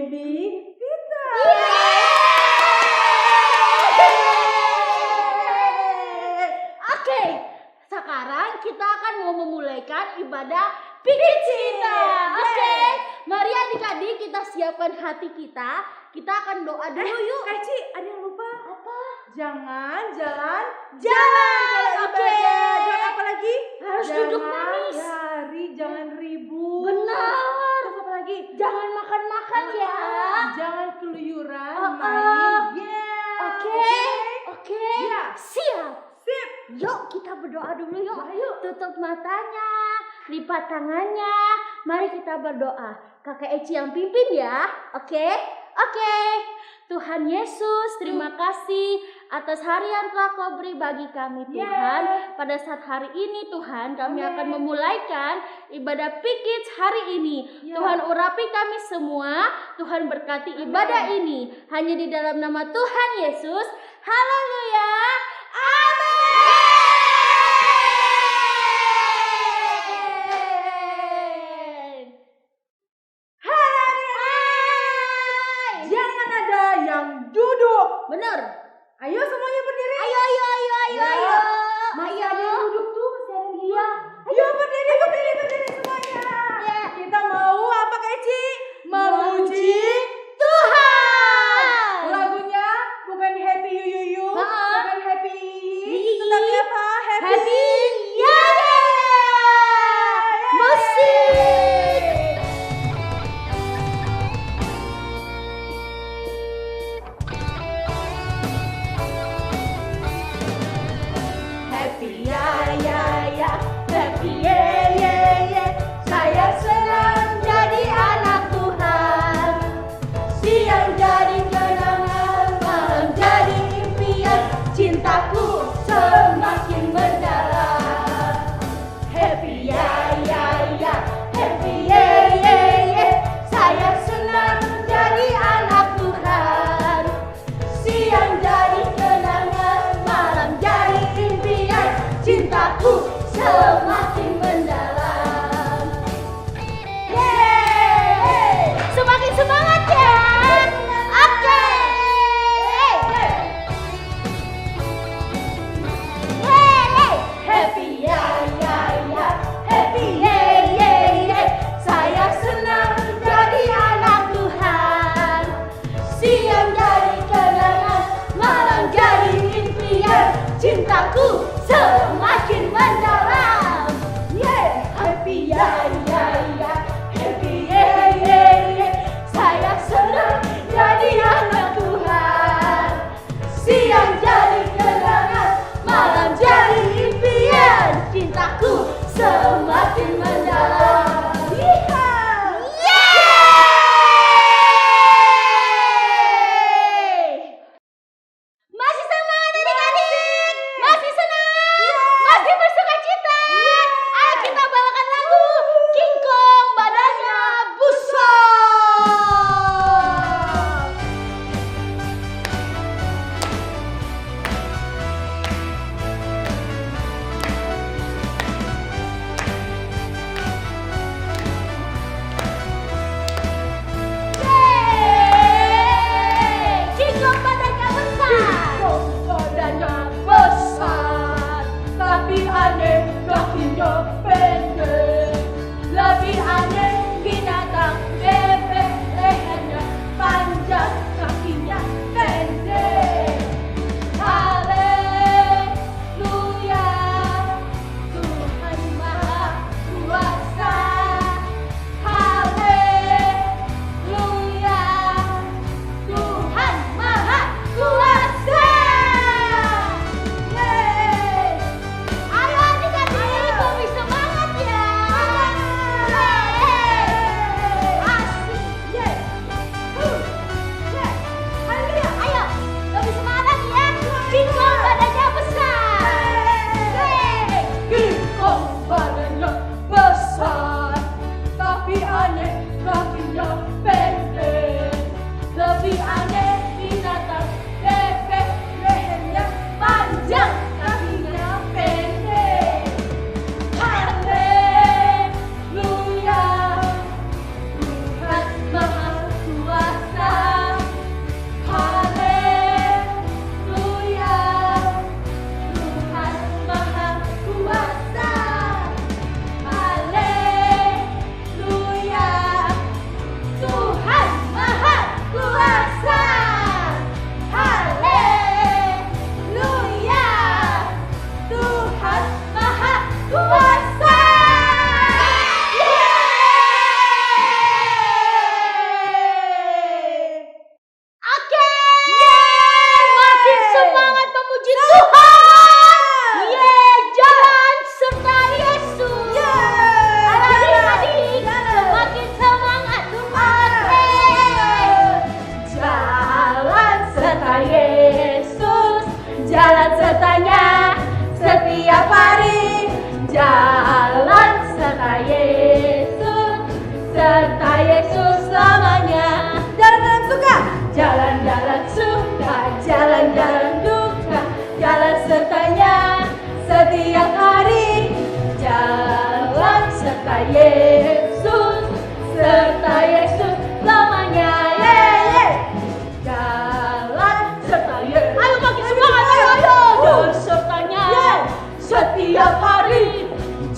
baby Vita. Oke, sekarang kita akan mau memulaikan ibadah pikir cinta. Oke, mari adik-adik kita siapkan hati kita. Kita akan doa dulu yuk. Ci, ada yang lupa. Apa? Jangan jalan. Oke. Jangan apa lagi? Harus duduk manis. Lari, jangan ribut. Benar. Terus apa lagi? Jangan makan-makan ya. Jangan keluyuran, Oh, main. Oke. Ya. Siap. Sip. Yuk kita berdoa dulu yuk. Ayo. Tutup matanya, lipat tangannya. Mari kita berdoa. Kakak Eci yang pimpin ya. Oke. Tuhan Yesus, terima kasih atas hari yang telah Kau beri bagi kami Tuhan. Pada saat hari ini Tuhan, kami akan memulaikan ibadah pikir hari ini. Tuhan urapi kami semua. Tuhan berkati ibadah ini. Hanya di dalam nama Tuhan Yesus. Haleluya. Amin. Jangan ada yang duduk. Benar. Ayo semuanya berdiri. Ayo. Masih ada yang duduk tuh, masih ada yang diam. Ayo. Ayo berdiri semuanya. Ya. Kita mau apa Kak Eci? Memuji Tuhan. Lagunya bukan Happy You, bukan Happy tetapi apa? Happy musik. Happy ya, happy ye. Saya senang jadi anak Tuhan. Siang jadi kenangan, malam jadi impian. Cintaku semakin mendalam. Happy ya, happy ye. Saya senang jadi anak Tuhan. Siang jadi kenangan, malam jadi impian. Cintaku semakin mendalam. Yeay! Semakin semangat ya. Oke. Happy ya, happy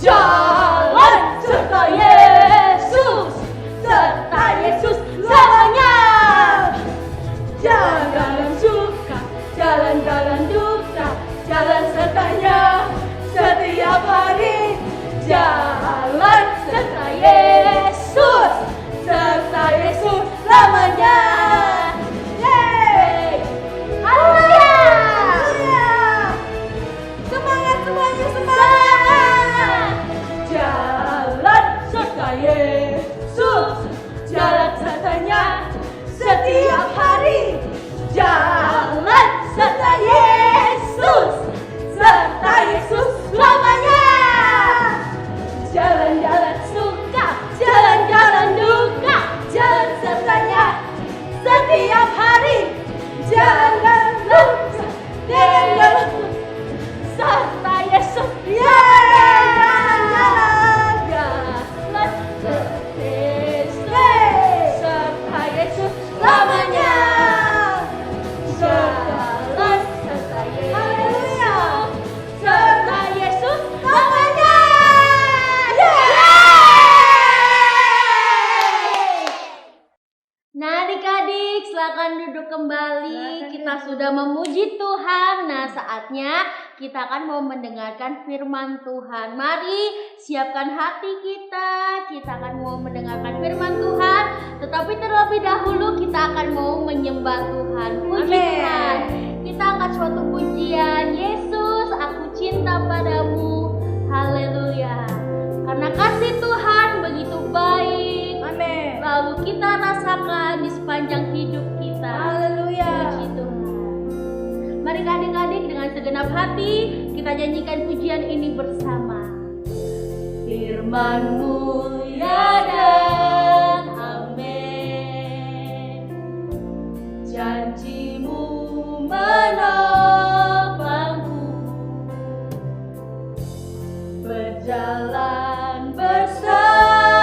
Jalan serta Yesus selamanya. Jalan suka, jalan-jalan duka, jalan sertanya setiap hari. Jalan serta Yesus lamanya. Yeay. Haleluya. Semangat semuanya, semangat. Jalan serta Yesus, jalan sertanya setiap hari. Jalan serta Yesus lamanya. Jalan-jalan suka, jalan-jalan duka, jalan sertanya setiap hari. Jalan-jalan serta Yesus. Jalan-jalan serta Yesus lamanya. Jalan serta Yesus serta Yesus lamanya. Nah adik-adik, silakan duduk kembali. Kita sudah memuji Tuhan. Nah saatnya kita akan mau mendengarkan firman Tuhan. Mari siapkan hati kita. Kita akan mau mendengarkan firman Tuhan. Tetapi terlebih dahulu kita akan mau menyembah Tuhan. Puji Tuhan. Kita angkat suatu pujian. Yesus, aku cinta padamu. Haleluya. Karena kasih Tuhan begitu baik. Amin. Lalu kita rasakan di sepanjang hidup kita. Haleluya. Puji Tuhan. Mari adik-adik dengan segenap hati kita janjikan pujian ini bersama. Firman-Mu ya dan amin. Janji-Mu menopangku. Berjalan bersamamu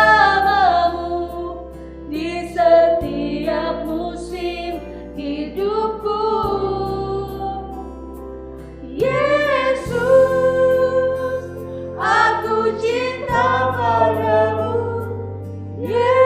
di setiap musim hidupku. Yesus, aku cinta padamu. Yesus.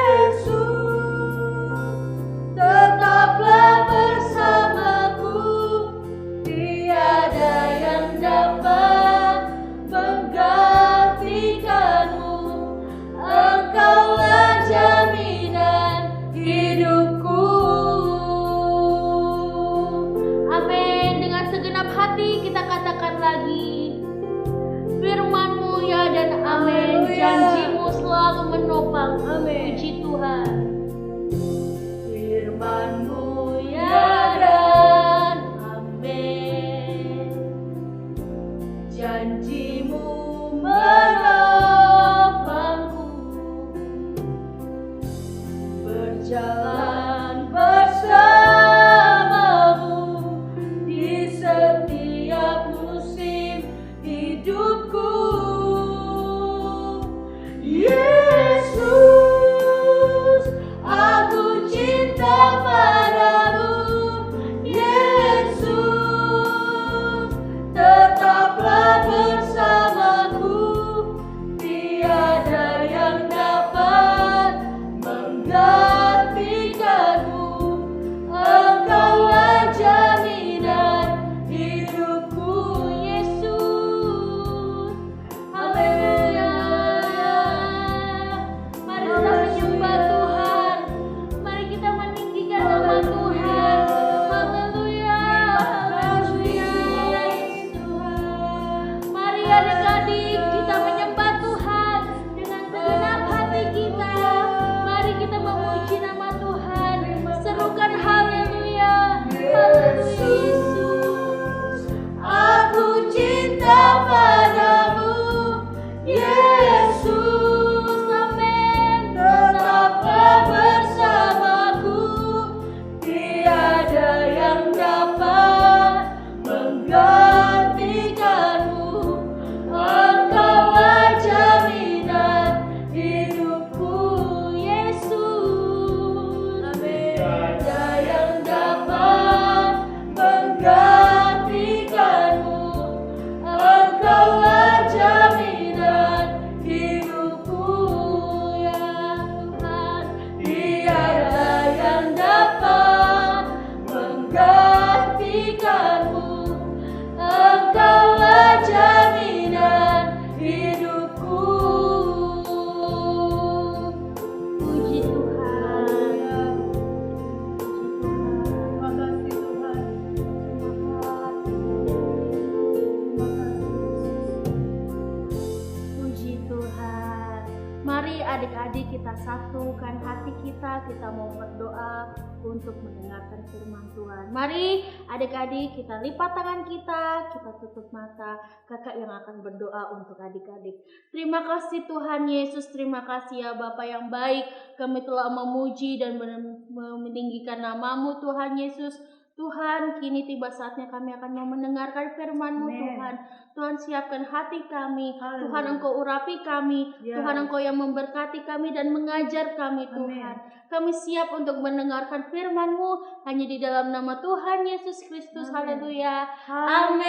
Tuhan. Mari adik-adik kita satukan hati kita mau berdoa untuk mendengarkan firman Tuhan. Mari adik-adik kita lipat tangan kita tutup mata. Kakak yang akan berdoa untuk adik-adik. Terima kasih Tuhan Yesus, terima kasih ya Bapa yang baik. Kami telah memuji dan meninggikan nama-Mu Tuhan Yesus. Tuhan, kini tiba saatnya kami akan mau mendengarkan firman-Mu Tuhan. Tuhan, siapkan hati kami. Haleluya. Tuhan, Engkau urapi kami. Yes. Tuhan, Engkau yang memberkati kami dan mengajar kami Tuhan. Kami siap untuk mendengarkan firman-Mu hanya di dalam nama Tuhan Yesus Kristus. Haleluya. Amin.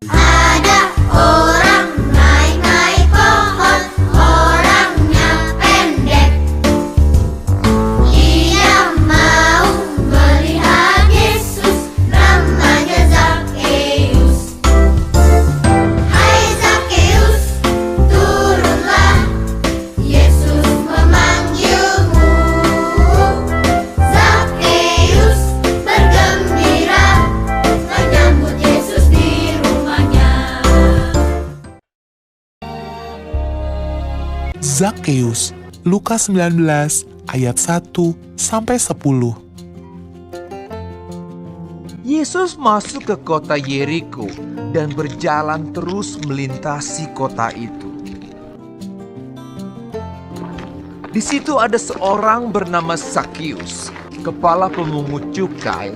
Ada orang naik-naik pohon, orangnya pendek. Ia mau melihat Yesus, namanya Zakheus. Hai Zakheus, turunlah, Yesus memanggilmu. Zakheus bergembira menyambut Yesus di rumahnya. Zakheus, Lukas 19 ayat 1 sampai 10. Yesus masuk ke kota Yeriko dan berjalan terus melintasi kota itu. Di situ ada seorang bernama Zakheus, kepala pemungut cukai,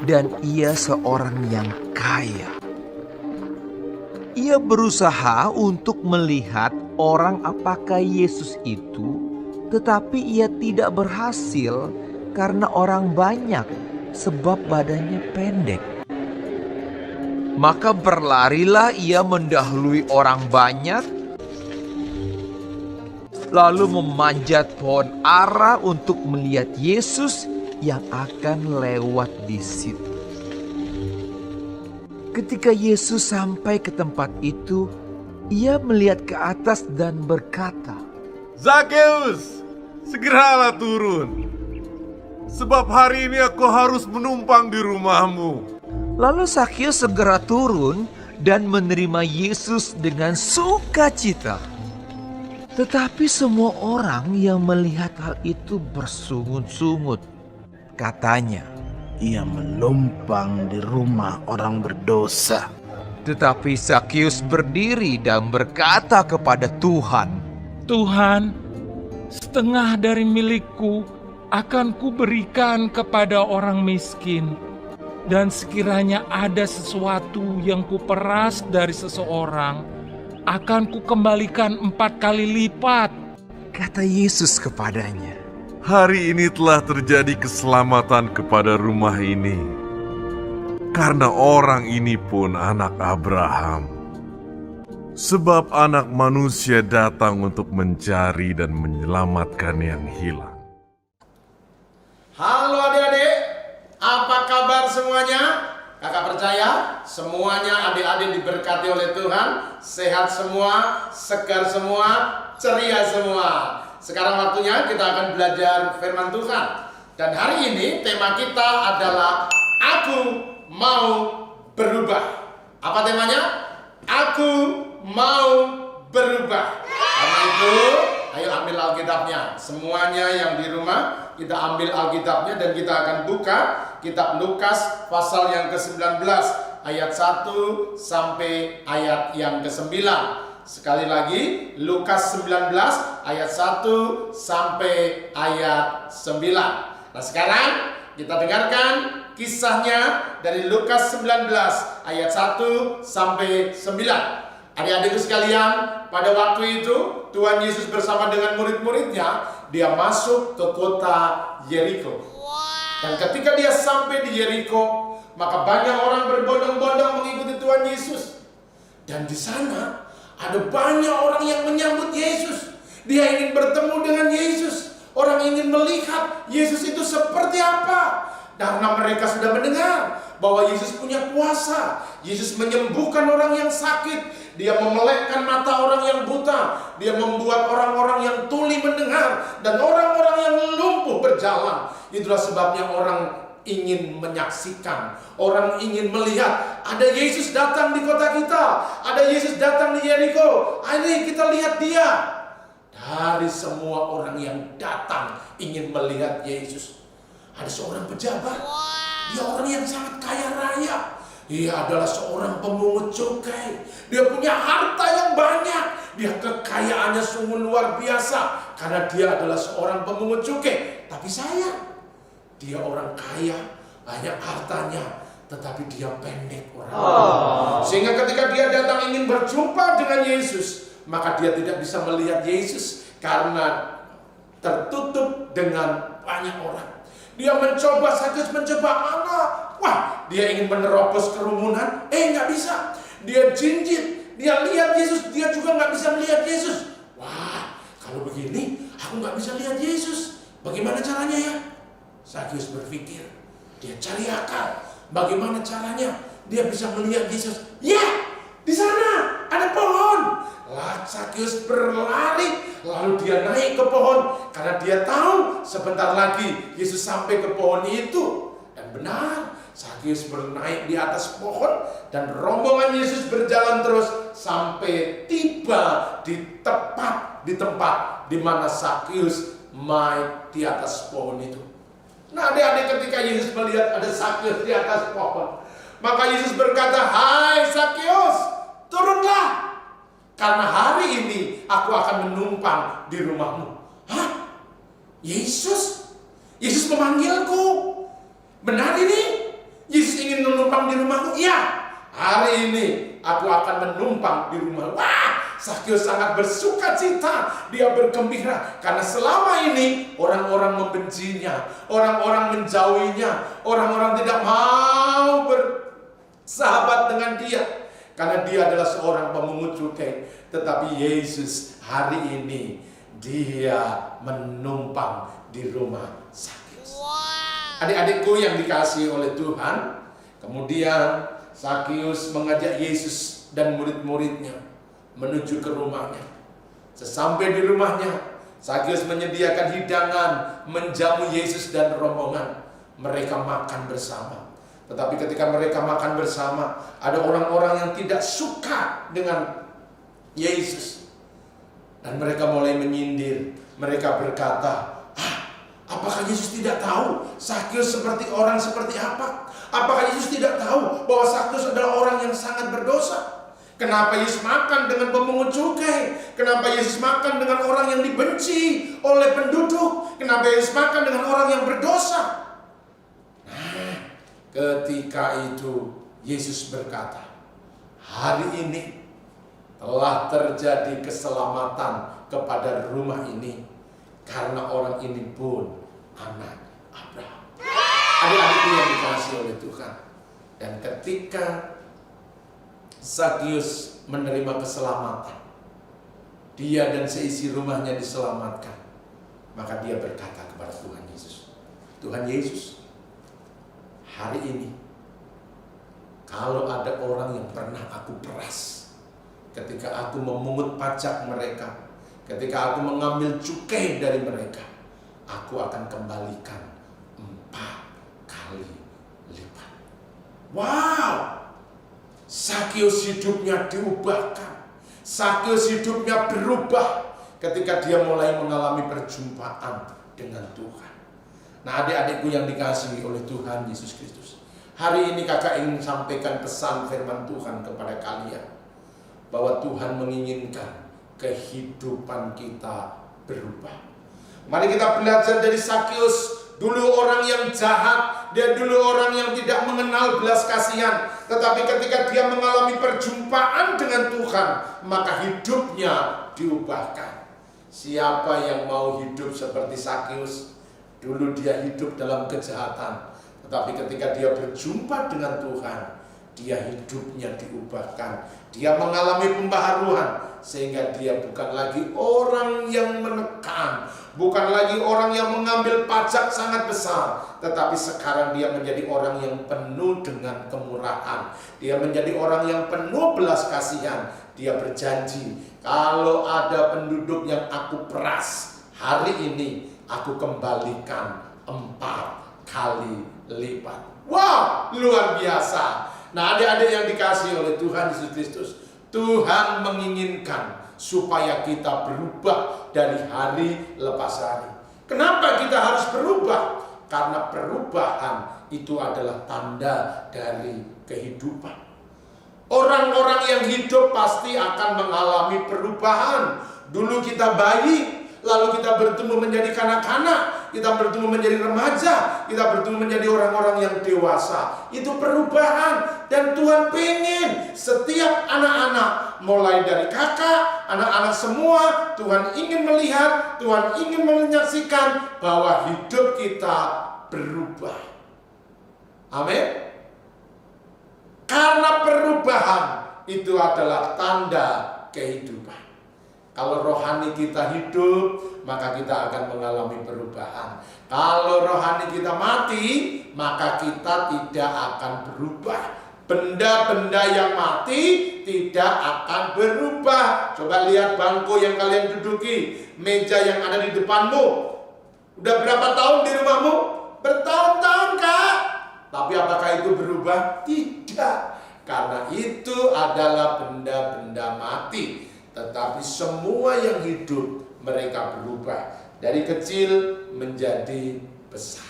dan ia seorang yang kaya. Ia berusaha untuk melihat orang apakah Yesus itu, tetapi ia tidak berhasil karena orang banyak, sebab badannya pendek. Maka berlarilah ia mendahului orang banyak, lalu memanjat pohon ara untuk melihat Yesus yang akan lewat di situ. Ketika Yesus sampai ke tempat itu, ia melihat ke atas dan berkata, Zakheus, segeralah turun, sebab hari ini aku harus menumpang di rumahmu. Lalu Zakheus segera turun dan menerima Yesus dengan sukacita. Tetapi semua orang yang melihat hal itu bersungut-sungut. Katanya, ia menumpang di rumah orang berdosa. tetapi Zakheus berdiri dan berkata kepada Tuhan, Tuhan, setengah dari milikku akan kuberikan kepada orang miskin. Dan sekiranya ada sesuatu yang kuperas dari seseorang, akan kukembalikan 4 kali lipat. Kata Yesus kepadanya, Hari ini telah terjadi keselamatan kepada rumah ini, karena orang ini pun anak Abraham. Sebab anak manusia datang untuk mencari dan menyelamatkan yang hilang. Halo adik-adik, apa kabar semuanya? Kakak percaya semuanya adik-adik diberkati oleh Tuhan, sehat semua, segar semua, ceria semua. Sekarang waktunya kita akan belajar firman Tuhan. Dan hari ini tema kita adalah Aku mau berubah. Apa temanya? Aku mau berubah. Karena itu, ayo ambil Alkitabnya. Semuanya yang di rumah, kita ambil Alkitabnya dan kita akan buka kitab Lukas pasal yang ke-19 ayat 1 sampai ayat yang ke-9. Sekali lagi, Lukas 19 ayat 1 sampai ayat 9. Nah sekarang kita dengarkan kisahnya dari Lukas 19 ayat 1 sampai 9. Adik-adikku sekalian, pada waktu itu Tuhan Yesus bersama dengan murid-muridnya, dia masuk ke kota Yeriko. Dan ketika dia sampai di Yeriko, maka banyak orang berbondong-bondong mengikuti Tuhan Yesus. Dan di sana ada banyak orang yang menyambut Yesus. Dia ingin bertemu dengan Yesus. Orang ingin melihat Yesus itu seperti apa. Karena mereka sudah mendengar bahwa Yesus punya kuasa. Yesus menyembuhkan orang yang sakit. Dia memelekkan mata orang yang buta. Dia membuat orang-orang yang tuli mendengar. Dan orang-orang yang lumpuh berjalan. Itulah sebabnya orang ingin menyaksikan, orang ingin melihat ada Yesus datang di kota kita, ada Yesus datang di Yeriko. Ayo kita lihat dia. Dari semua orang yang datang ingin melihat Yesus, ada seorang pejabat. Dia orang yang sangat kaya raya. Dia adalah seorang pemungut cukai. Dia punya harta yang banyak. Dia kekayaannya sungguh luar biasa karena dia adalah seorang pemungut cukai. Tapi sayang, dia orang kaya, banyak hartanya, tetapi dia pendek orangnya. Sehingga ketika dia datang ingin berjumpa dengan Yesus, maka dia tidak bisa melihat Yesus karena tertutup dengan banyak orang. Dia mencoba, Sakeus mencoba wah, dia ingin menerobos kerumunan, nggak bisa. Dia jinjit, dia lihat Yesus, dia juga nggak bisa melihat Yesus. Wah, kalau begini aku nggak bisa lihat Yesus. Bagaimana caranya ya? Sakeus berpikir, dia cari akal. Bagaimana caranya dia bisa melihat Yesus? Ya, di sana ada pohon. Sakeus berlari, lalu dia naik ke pohon karena dia tahu sebentar lagi Yesus sampai ke pohon itu. Dan benar, Sakeus bernaik di atas pohon dan rombongan Yesus berjalan terus sampai tiba di tempat di mana Sakeus naik di atas pohon itu. Nah, adik-adik, ketika Yesus melihat ada Sakeus di atas pohon, maka Yesus berkata, "Hai Sakeus, turunlah. Karena hari ini aku akan menumpang di rumahmu." Hah? Yesus memanggilku. Benar ini? Yesus ingin menumpang di rumahku? Iya. Hari ini aku akan menumpang di rumahmu. Wah, Sakeus sangat bersuka cita. Dia bergembira karena selama ini orang-orang membencinya, orang-orang menjauhinya, orang-orang tidak mau bersahabat dengan dia. Karena dia adalah seorang pemungut cukai. Tetapi Yesus hari ini dia menumpang di rumah Sakeus. Adik-adikku yang dikasihi oleh Tuhan, kemudian Sakeus mengajak Yesus dan murid-muridnya menuju ke rumahnya. Sesampai di rumahnya, Sakeus menyediakan hidangan menjamu Yesus dan rombongan. Mereka makan bersama. Tetapi ketika mereka makan bersama, ada orang-orang yang tidak suka dengan Yesus. Dan mereka mulai menyindir. Mereka berkata, apakah Yesus tidak tahu Sakeus orang seperti apa? Apakah Yesus tidak tahu bahwa Sakeus adalah orang yang sangat berdosa? Kenapa Yesus makan dengan pemungut cukai? Kenapa Yesus makan dengan orang yang dibenci oleh penduduk? Kenapa Yesus makan dengan orang yang berdosa? Ketika itu Yesus berkata, hari ini telah terjadi keselamatan kepada rumah ini karena orang ini pun anak Abraham. Adik-adikku yang dikasihi oleh Tuhan. Dan ketika Sakeus menerima keselamatan, dia dan seisi rumahnya diselamatkan, maka dia berkata kepada Tuhan Yesus, Tuhan Yesus, hari ini kalau ada orang yang pernah aku peras, ketika aku memungut pajak mereka, ketika aku mengambil cukai dari mereka, aku akan kembalikan 4 kali lipat. Wow! Sakeus hidupnya diubahkan. Sakeus hidupnya berubah ketika dia mulai mengalami perjumpaan dengan Tuhan. Nah, adik-adikku yang dikasihi oleh Tuhan Yesus Kristus, hari ini kakak ingin sampaikan pesan firman Tuhan kepada kalian, bahwa Tuhan menginginkan kehidupan kita berubah. Mari kita belajar dari Sakeus. Dulu orang yang jahat, dia dulu orang yang tidak mengenal belas kasihan. Tetapi ketika dia mengalami perjumpaan dengan Tuhan, maka hidupnya diubahkan. Siapa yang mau hidup seperti Sakeus? Dulu dia hidup dalam kejahatan, tetapi ketika dia berjumpa dengan Tuhan, dia hidupnya diubahkan. Dia mengalami pembaharuan, sehingga dia bukan lagi orang yang menekan, bukan lagi orang yang mengambil pajak sangat besar, tetapi sekarang dia menjadi orang yang penuh dengan kemurahan. Dia menjadi orang yang penuh belas kasihan. Dia berjanji, kalau ada penduduk yang aku peras, hari ini aku kembalikan 4 kali lipat. Wow, luar biasa. Nah, adik-adik yang dikasihi oleh Tuhan Yesus Kristus, Tuhan menginginkan supaya kita berubah dari hari lepas hari. Kenapa kita harus berubah? Karena perubahan itu adalah tanda dari kehidupan. Orang-orang yang hidup pasti akan mengalami perubahan. Dulu kita bayi, lalu kita bertumbuh menjadi kanak-kanak, kita bertumbuh menjadi remaja, kita bertumbuh menjadi orang-orang yang dewasa. Itu perubahan. Dan Tuhan pengen setiap anak-anak, mulai dari kakak, anak-anak semua, Tuhan ingin melihat, Tuhan ingin menyaksikan bahwa hidup kita berubah. Amin. Karena perubahan itu adalah tanda kehidupan. Kalau rohani kita hidup, maka kita akan mengalami perubahan. Kalau rohani kita mati, maka kita tidak akan berubah. Benda-benda yang mati tidak akan berubah. Coba lihat bangku yang kalian duduki, meja yang ada di depanmu. Udah berapa tahun di rumahmu? Bertahun-tahun, Kak. Tapi apakah itu berubah? Tidak. Karena itu adalah benda-benda mati. Tetapi semua yang hidup, mereka berubah. Dari kecil menjadi besar.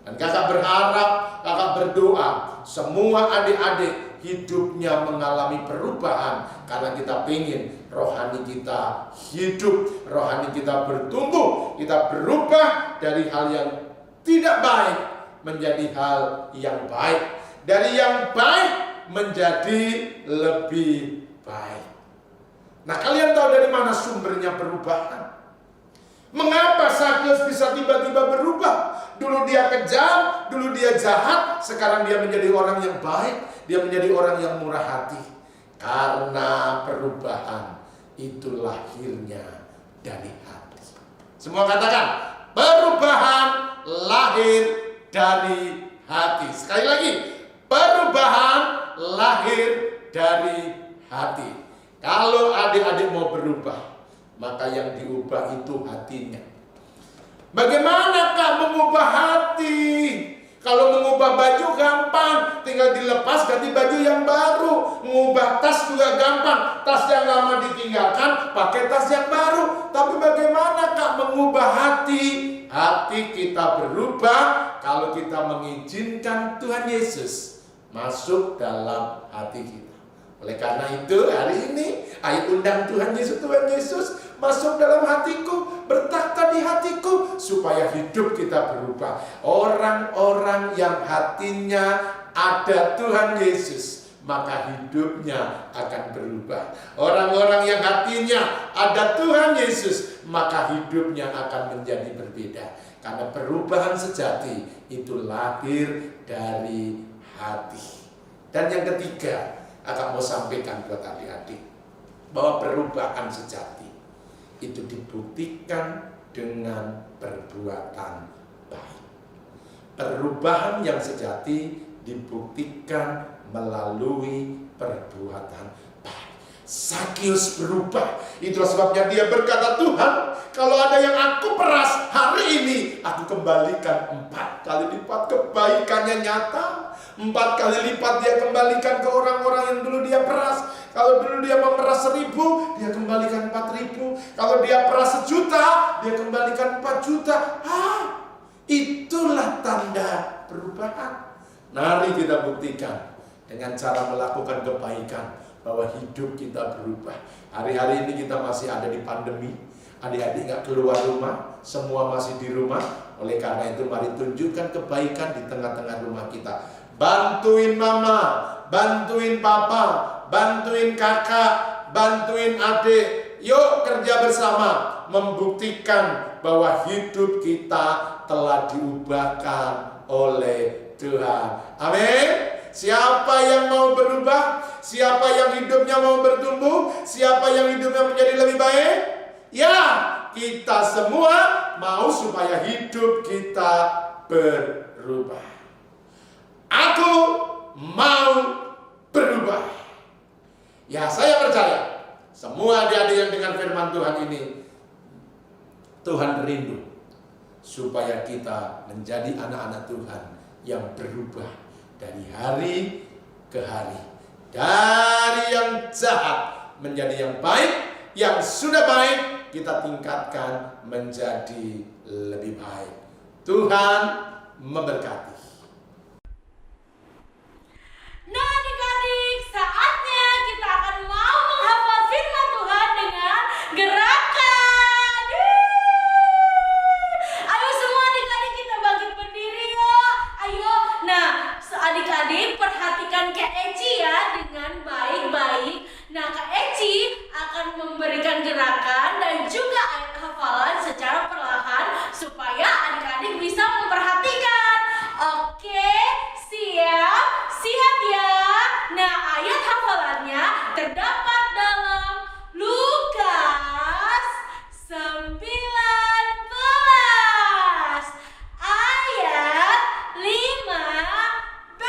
Dan kakak berharap, kakak berdoa, semua adik-adik hidupnya mengalami perubahan. Karena kita ingin rohani kita hidup, rohani kita bertumbuh. Kita berubah dari hal yang tidak baik menjadi hal yang baik. Dari yang baik menjadi lebih baik. Nah, kalian tahu dari mana sumbernya perubahan? Mengapa Sakeus bisa tiba-tiba berubah? Dulu dia kejam, dulu dia jahat, sekarang dia menjadi orang yang baik, dia menjadi orang yang murah hati. Karena perubahan itu lahirnya dari hati. Semua katakan, perubahan lahir dari hati. Sekali lagi, perubahan lahir dari hati. Kalau adik-adik mau berubah, maka yang diubah itu hatinya. Bagaimana Kak mengubah hati? Kalau mengubah baju gampang, tinggal dilepas ganti baju yang baru. Mengubah tas juga gampang, tas yang lama ditinggalkan, pakai tas yang baru. Tapi bagaimana Kak mengubah hati? Hati kita berubah kalau kita mengizinkan Tuhan Yesus masuk dalam hati kita. Oleh karena itu hari ini ayo undang Tuhan Yesus masuk dalam hatiku, bertakhta di hatiku, supaya hidup kita berubah. Orang-orang yang hatinya ada Tuhan Yesus, maka hidupnya akan berubah. Orang-orang yang hatinya ada Tuhan Yesus, maka hidupnya akan menjadi berbeda. Karena perubahan sejati itu lahir dari hati. Dan yang ketiga, Kakak mau sampaikan buat adik-adik, bahwa perubahan sejati itu dibuktikan dengan perbuatan baik. Perubahan yang sejati dibuktikan melalui perbuatan baik. Sakeus berubah. Itulah sebabnya dia berkata, Tuhan, kalau ada yang aku peras hari ini, aku kembalikan 4 kali lipat. Kebaikannya nyata. 4 kali lipat dia kembalikan ke orang-orang yang dulu dia peras. Kalau dulu dia memeras 1000, dia kembalikan 4000. Kalau dia peras 1.000.000, dia kembalikan 4 juta. Itulah tanda perubahan. Mari kita buktikan dengan cara melakukan kebaikan bahwa hidup kita berubah. Hari-hari ini kita masih ada di pandemi. Adik-adik gak keluar rumah, semua masih di rumah. Oleh karena itu mari tunjukkan kebaikan di tengah-tengah rumah kita. Bantuin mama, bantuin papa, bantuin kakak, bantuin adik. Yuk kerja bersama membuktikan bahwa hidup kita telah diubahkan oleh Tuhan. Amin. Siapa yang mau berubah? Siapa yang hidupnya mau bertumbuh? Siapa yang hidupnya menjadi lebih baik? Ya, kita semua mau supaya hidup kita berubah. Aku mau berubah. Ya, saya percaya semua adik-adik yang dengan firman Tuhan ini, Tuhan rindu supaya kita menjadi anak-anak Tuhan yang berubah dari hari ke hari. Dari yang jahat menjadi yang baik, yang sudah baik kita tingkatkan menjadi lebih baik. Tuhan memberkati. Nah adik-adik, saatnya kita akan mau menghafal firman Tuhan dengan gerakan. Ayo semua adik-adik kita bangkit berdiri yuk. Ayo. Nah adik-adik perhatikan Kak Eci ya dengan baik-baik. Nah Kak Eci akan memberikan gerakan dan juga ayat hafalan secara perlahan supaya adik-adik bisa memperhatikan. Oke, siap? Siap ya? Nah, ayat hafalannya terdapat dalam Lukas 19 ayat 5b.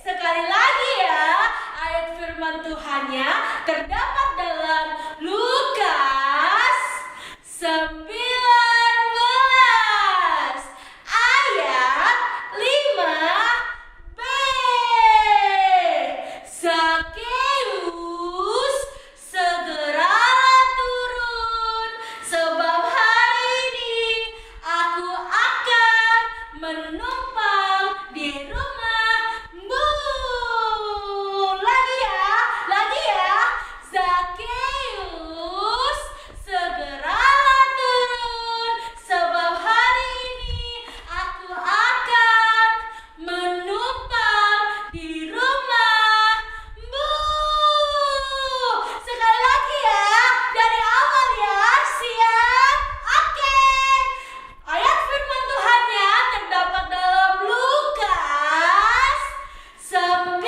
Sekali lagi ya, ayat firman Tuhannya terdapat dalam Lukas 19 ayat 5b. Zakeus, segeralah turun, sebab hari ini aku akan menumpang di rumahmu. Lagi ya. Zakeus, segeralah turun, sebab hari ini aku akan menumpang di rumahmu. Sekali lagi ya, dari awal ya. Siap? Oke. Ayat firman Tuhannya terdapat dalam Lukas 19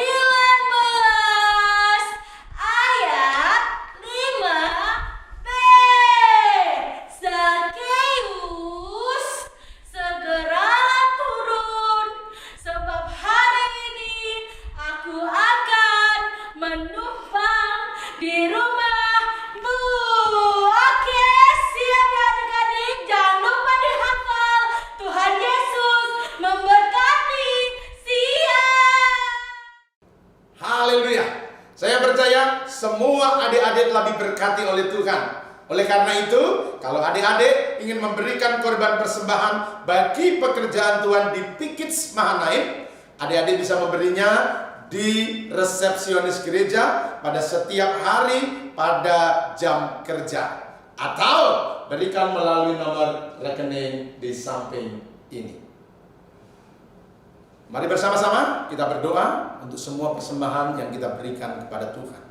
ayat 5b. Zakeus, segeralah turun, sebab hari ini aku akan menumpang di rumahmu. Oke, siap ya adik-adik? Jangan lupa dihafal. Tuhan Yesus memberkati. Siap. Haleluya. Saya percaya semua adik-adik telah diberkati oleh Tuhan. Oleh karena itu, kalau adik-adik ingin memberikan korban persembahan bagi pekerjaan Tuhan di Pikits Mahanaim, adik-adik bisa memberinya di resepsionis gereja pada setiap hari pada jam kerja, atau berikan melalui nomor rekening di samping ini. Mari bersama-sama kita berdoa untuk semua persembahan yang kita berikan kepada Tuhan.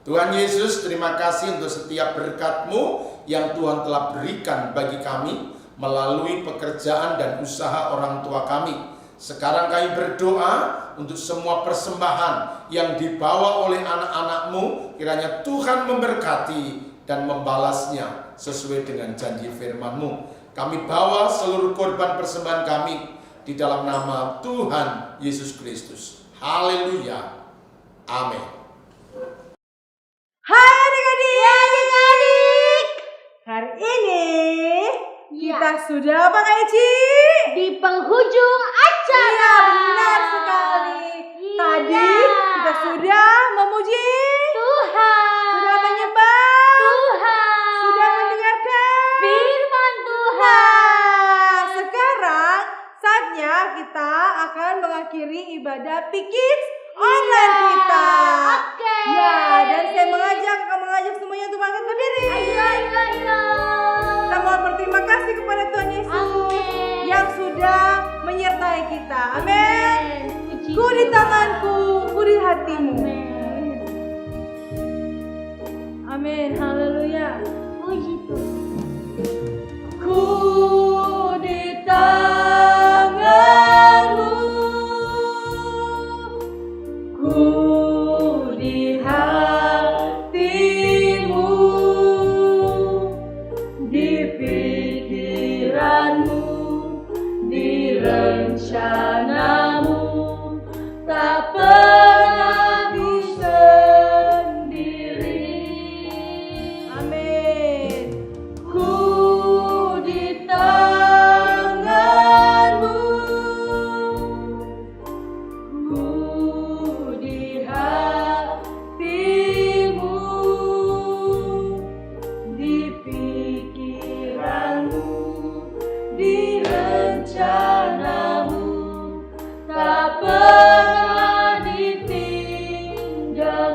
Tuhan Yesus, terima kasih untuk setiap berkat-Mu yang Tuhan telah berikan bagi kami melalui pekerjaan dan usaha orang tua kami. Sekarang kami berdoa untuk semua persembahan yang dibawa oleh anak-anak-Mu, kiranya Tuhan memberkati dan membalasnya sesuai dengan janji firman-Mu. Kami bawa seluruh korban persembahan kami di dalam nama Tuhan Yesus Kristus. Haleluya. Amin. Hai adik-adik. Hari ini kita sudah apa Kak Eci? Di penghujung acara. Iya, benar sekali. Iya. Tadi kita sudah memuji Tuhan. sudah menyembah Tuhan. sudah mendengarkan Firman Tuhan. Nah, sekarang saatnya kita akan mengakhiri ibadah Pikits online kita. Oke. Ya, dan saya mengajak semuanya untuk bangkit berdiri. Ayo. Kita mohon berterima kasih kepada Tuhan Yesus Amin. yang sudah menyertai kita. Amin. Puji Ku di Tuhan. tanganku, ku di hatimu. Amin. Amin. Haleluya. Puji Tuhan. Ku di tanganmu, ku di hatimu, di pikiranmu, di rencanamu, tak pernah ku sendiri.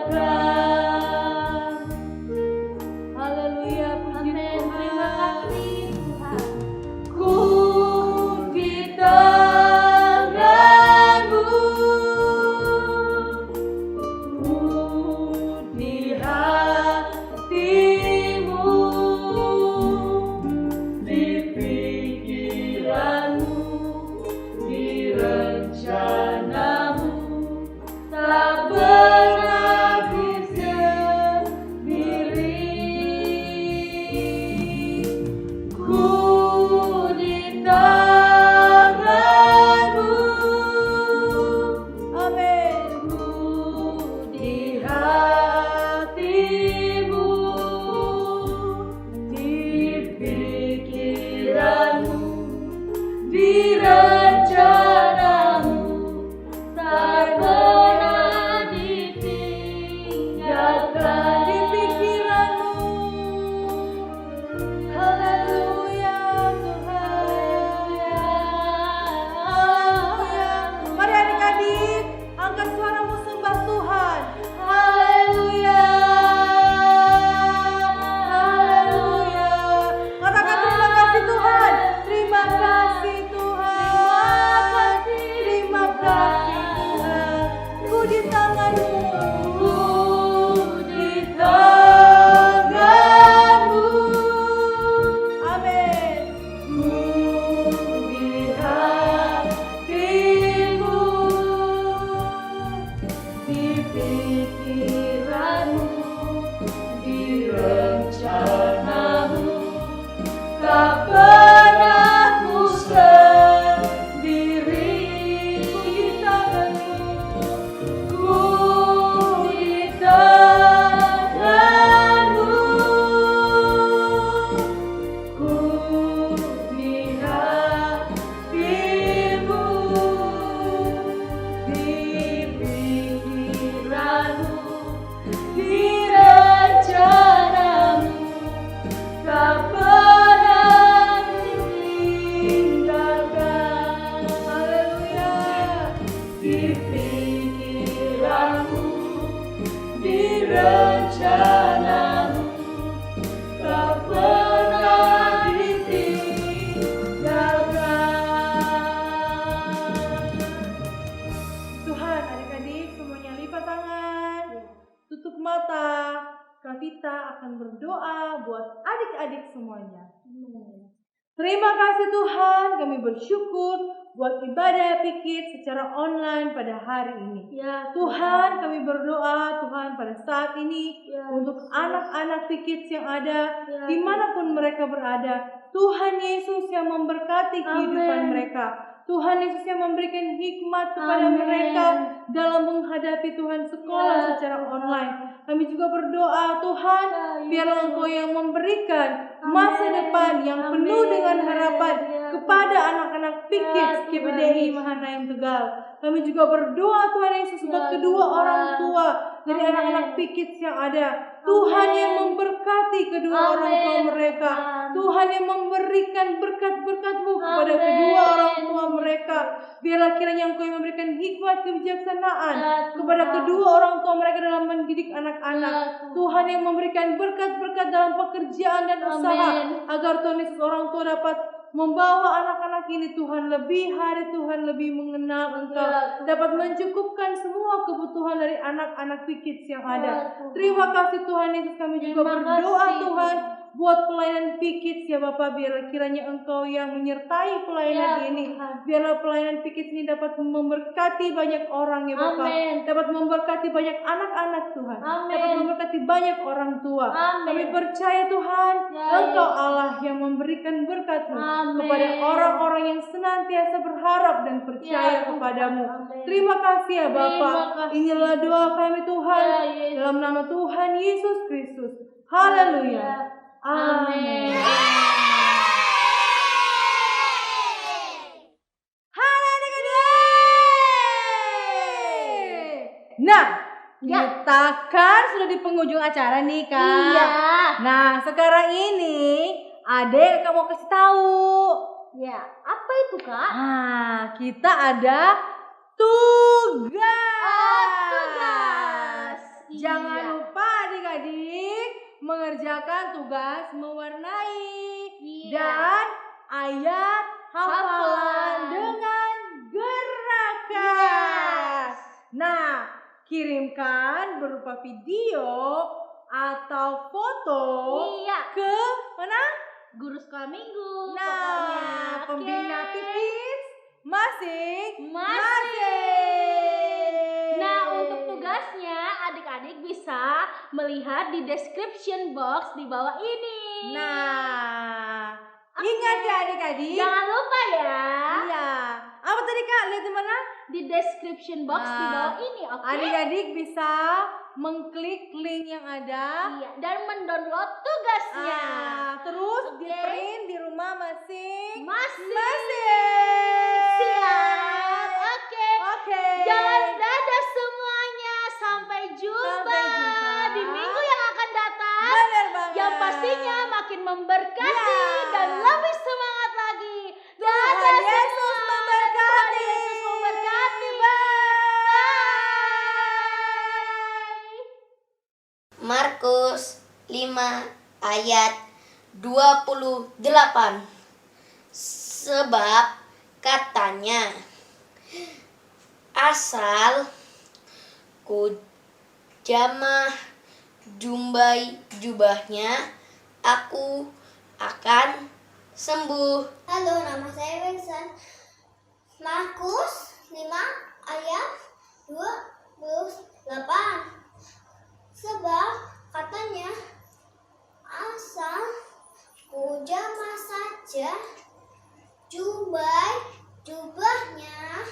ditinggalkan. Haleluya, puji Amin. Tuhan. Terima kasih Tuhan. Ku di tanganmu, ku di hatimu, di pikiranmu, di rencanamu, tak pernah ku sendiri. Ku di tanganmu, amin. Ku di hatimu, di pikiranmu, di rencanamu, tak pernah ditinggalkan. Di pikiranmu. Haleluya Tuhan. Haleluya. Mari adik-adik, angkat suaramu sembah Tuhan. Haleluya. Haleluya. Katakan terima kasih Tuhan. Terima kasih Tuhan. Terima kasih Tuhan. Ku di tanganmu. Ku di tanganmu. Amin. Ku di hatimu, di pikiranmu, di rencanamu, tak pernah ku sendiri. Ku di tanganmu, ku di tanganmu, ku di hatimu, di pikiranmu, di rencanamu, tak pernah ditinggalkan. Haleluya. Di pikiranmu, di rencanamu, tak pernah ditinggalkan. Tuhan, adik-adik semuanya lipat tangan, tutup mata. Kavita akan berdoa buat adik-adik semuanya. Terima kasih Tuhan, kami bersyukur buat ibadah Pikit secara online pada hari ini. Ya Tuhan, kami berdoa Tuhan pada saat ini Ya, untuk anak-anak Pikit yang ada Ya, dimanapun mereka berada. Tuhan Yesus yang memberkati kehidupan Amin. mereka. Tuhan Yesus yang memberikan hikmat kepada Amin. mereka dalam menghadapi Tuhan sekolah Ya, secara Tuhan. online. Kami juga berdoa Tuhan, Ya, biarlah Yesus. Engkau yang memberikan masa Amin. depan yang penuh Amin. dengan harapan Ya, kepada anak-anak Pikit Ya, Tuhan KPDI Yesus. Mahanaim Tegal. Kami juga berdoa Tuhan Yesus buat Ya, kedua Tuhan. orang tua dari Amin. anak-anak Pikit yang ada. Tuhan Amin. yang memberkati kedua Amin, orang tua mereka. Tuhan. Tuhan yang memberikan berkat-berkat-Mu kepada Amin. kedua orang tua mereka. Biarlah kiranya Engkau yang memberikan hikmat kebijaksanaan Ya, Tuhan. kepada kedua orang tua mereka dalam mendidik anak-anak. Ya, Tuhan. Tuhan yang memberikan berkat-berkat dalam pekerjaan dan usaha Amin. agar Tuhan Yesus orang tua dapat membawa anak-anak ini Tuhan lebih hari Tuhan lebih mengenal Engkau, Ya, Tuhan. dapat mencukupkan semua kebutuhan dari anak-anak Pikit yang Ya, ada. Tuhan. Terima kasih Tuhan Yesus, kami juga Terima berdoa kasih, Tuhan Tuhan. buat pelayanan Pikit ya Bapak, biar kiranya Engkau yang menyertai pelayanan Ya, ini. Tuhan. Biarlah pelayanan Pikit ini dapat memberkati banyak orang ya Bapak, Amin. dapat memberkati banyak anak-anak Tuhan, Amin. dapat memberkati banyak orang tua. Amin. Kami percaya Tuhan, Ya, Engkau Yesus. Allah yang memberikan berkat-Mu Amin. kepada orang-orang yang senantiasa berharap dan percaya Ya, Tuhan. kepadamu. Amin. Terima kasih ya Terima Bapak. kasih. Inilah doa kami Tuhan, Ya, Yesus. dalam nama Tuhan Yesus Kristus. Haleluya. Amin. Halo adik-adik. Nah, Ya. kita kan sudah di penghujung acara nih Kak. Iya. Nah, sekarang ini Adek mau kasih tahu. Ya, apa itu Kak? Nah, kita ada tugas. Tugas. Jangan Iya. lupa adik-adik mengerjakan tugas mewarnai Iya. dan ayat hafalan Hafalan. dengan gerakan. Nah, kirimkan berupa video atau foto Iya. ke mana? Guru sekolah minggu. Nah, pokoknya. pembina Oke. tipis masing-masing. Nah, untuk tugasnya adik-adik bisa melihat di description box di bawah ini. Nah, Oke. ingat ya adik-adik. Jangan lupa ya. Iya. Apa tadi Kak? Lihat di mana? Di description box di Nah, bawah ini, oke? Adik-adik bisa mengklik link yang ada. Iya, dan mendownload tugasnya. Terus Oke. di print di rumah masing. Siap. Oke. Oke. Dan dadah semuanya. Sampai jumpa, Sampai jumpa. di minggu yang akan datang. Benar banget. Yang pastinya makin memberkati Ya. dan lebih semangat lagi. Tuhan Dadah Yesus semua. memberkati. Tuhan Yesus memberkati. Bye. Markus 5 ayat 28. Sebab katanya, asal ku jamah jubahnya, aku akan sembuh. Halo, nama saya Wilson. Markus 5 ayat 28. Sebab katanya, asal ku jamah saja jubahnya,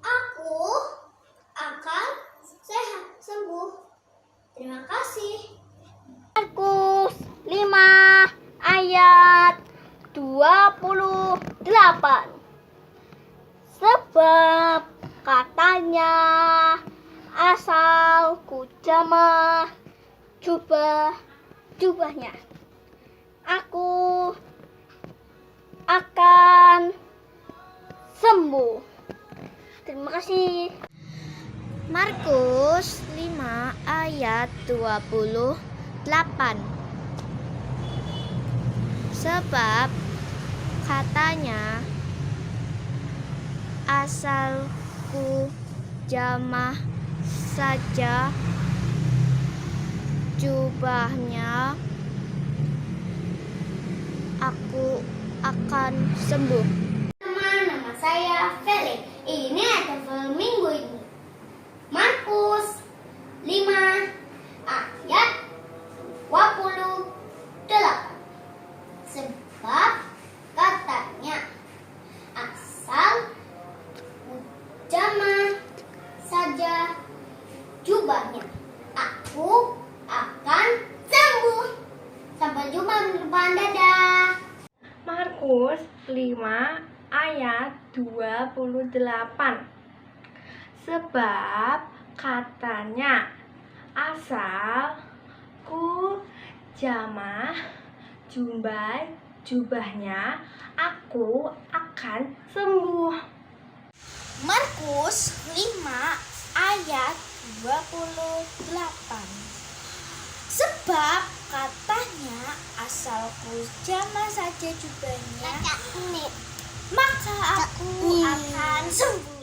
aku akan sehat sembuh. Terima kasih. Markus 5 ayat 28. Sebab katanya, asal ku jamah jubahnya, aku akan sembuh. Terima kasih. Markus 5 ayat 28. Sebab katanya, asal ku jamah saja jubahnya, aku akan sembuh. Nama saya Felix. Ini adalah minggu ini. Markus 5 ayat 28. Sebab katanya, asal jamah saja jubahnya, aku akan sembuh. Sampai jumpa minggu depan, dadah. Markus 5 ayat 28. Sebab katanya, asal ku jamah jubahnya, aku akan sembuh. Markus 5 ayat 28. Sebab katanya, asal ku jamah saja jubahnya, maka aku akan sembuh.